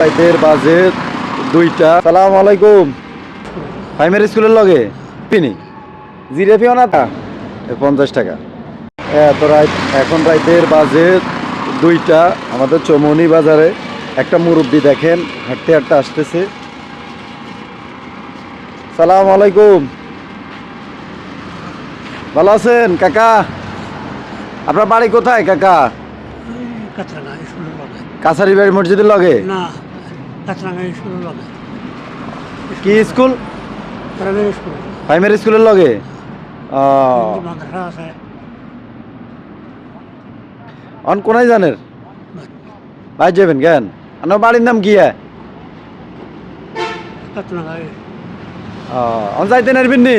রাতের বাজে 2টা। সালাম আলাইকুম। প্রাইমারি স্কুলের লগে পিনি জিরেপিও না তা 50 টাকা। এত রাত, এখন রাতের বাজে 2টা। আমাদের চৌমনি বাজারে একটা মুরব্বি দেখেন হাঁটতে হাঁটতে আসতেছে। সালাম আলাইকুম, ভালো আছেন কাকা? আপনার বাড়ি কোথায় কাকা? কাছারি বাড়ি মসজিদের লগে? না, স্কুলের লগে। কি স্কুল? Primary school. প্রাইমারি স্কুলের লগে? মাদ্রাসা আছে। অন কোনায় জানেন ভাই যাবেন কেন? আপনার বাড়ির নাম কি? অন যাইতে নারবেন নি?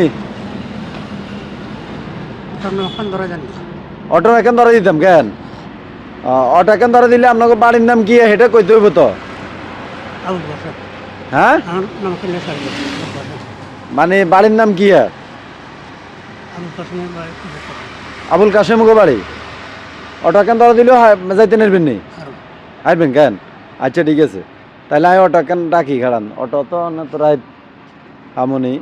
অটো এখন ধরে দিতাম কেন? অটো এখন ধরে দিলে আপনাকে বাড়ির নাম কি সেটা কইতে হইব তো। হ্যাঁ, মানে বাড়ির নাম কি? আবুল কাশেম গো বাড়ি। অটো এখন ধরে দিলেও যাইতে নারবেন নি? আসবেন কেন? আচ্ছা ঠিক আছে, তাহলে আমি অটো কেন ডাকি খাড়ান। অটো তো না তো রাত আমনি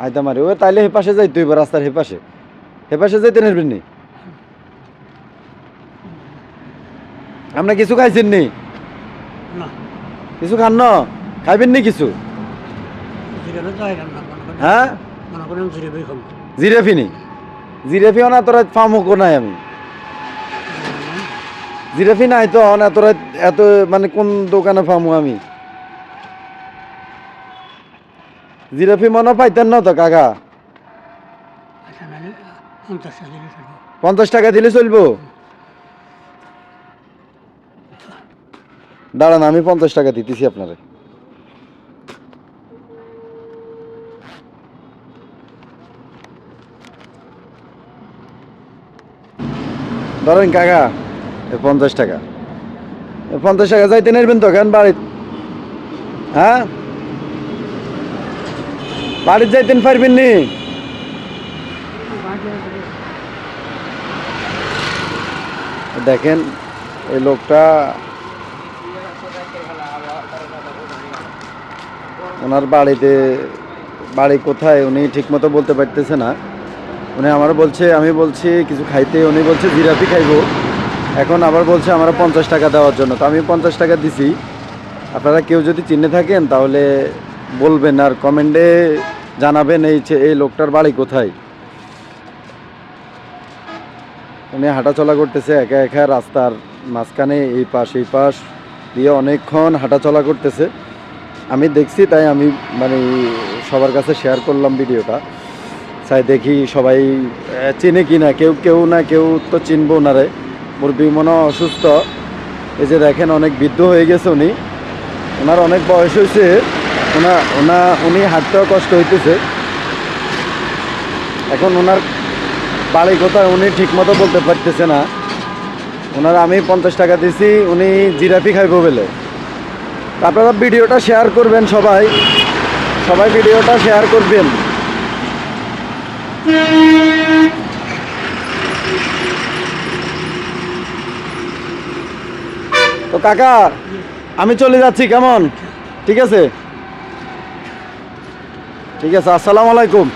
আইতে মারি ও, তাইলে হে পাশে যাইতে হইব, রাস্তার হে পাশে যাইতে নারবেন নি? আপনি কিছু খাইছেন নি? কিছু খান না? খাইবেন নি কিছু? হ্যাঁ, জিরেপি নি? জিরেপিও না তোরা ফামুকো নাই আমি। জিরেপি নাই তো না তোরা এত, মানে কোন দোকানে ফামু আমি? জিরেপি মনে পাইতেন না তো কাকা? 50 টাকা দিলে চলবো? দাঁড়ান, আমি 50 টাকা দিতেছি আপনারে। ধরেন কাকা, 50 টাকা। 50 টাকা যাইতে নেবেন তো কেন বাড়িতে? হ্যাঁ, বাড়িতে যাইতেন পারবেন নি? দেখেন এই লোকটা, ওনার বাড়ি কোথায় উনি ঠিকমতো বলতে পারতেছে না। উনি আমার বলছে, আমি বলছি কিছু খাইতে, উনি বলছে জিরাপি খাইবো। এখন আবার বলছে আমার 50 টাকা দেওয়ার জন্য, তো আমি 50 টাকা দিছি। আপনারা কেউ যদি চিনে থাকেন তাহলে বলবেন আর কমেন্টে জানাবেন এই লোকটার বাড়ি কোথায়। উনি হাঁটাচলা করতেছে একা একা রাস্তার মাঝখানে, এই পাশ দিয়ে অনেকক্ষণ হাঁটাচলা করতেছে। আমি দেখছি, তাই আমি মানে সবার কাছে শেয়ার করলাম ভিডিওটা। চাই দেখি সবাই চিনে কি না, কেউ তো চিনবো ওনারে। মুরব্বী মনে অসুস্থ, এই যে দেখেন অনেক বৃদ্ধ হয়ে গেছে উনি, ওনার অনেক বয়স হয়েছে, উনি হাঁটতেও কষ্ট হইতেছে। এখন ওনার বাড়ি কোথায় উনি ঠিকমতো বলতে পারতেছে না। ওনার আমি 50 টাকা দিছি, উনি জিরাপি খাইবো বলে। আপনারা ভিডিওটা শেয়ার করবেন, সবাই ভিডিওটা শেয়ার করবেন। তো কাকা, আমি চলে যাচ্ছি কেমন? ঠিক আছে, আসসালামু আলাইকুম।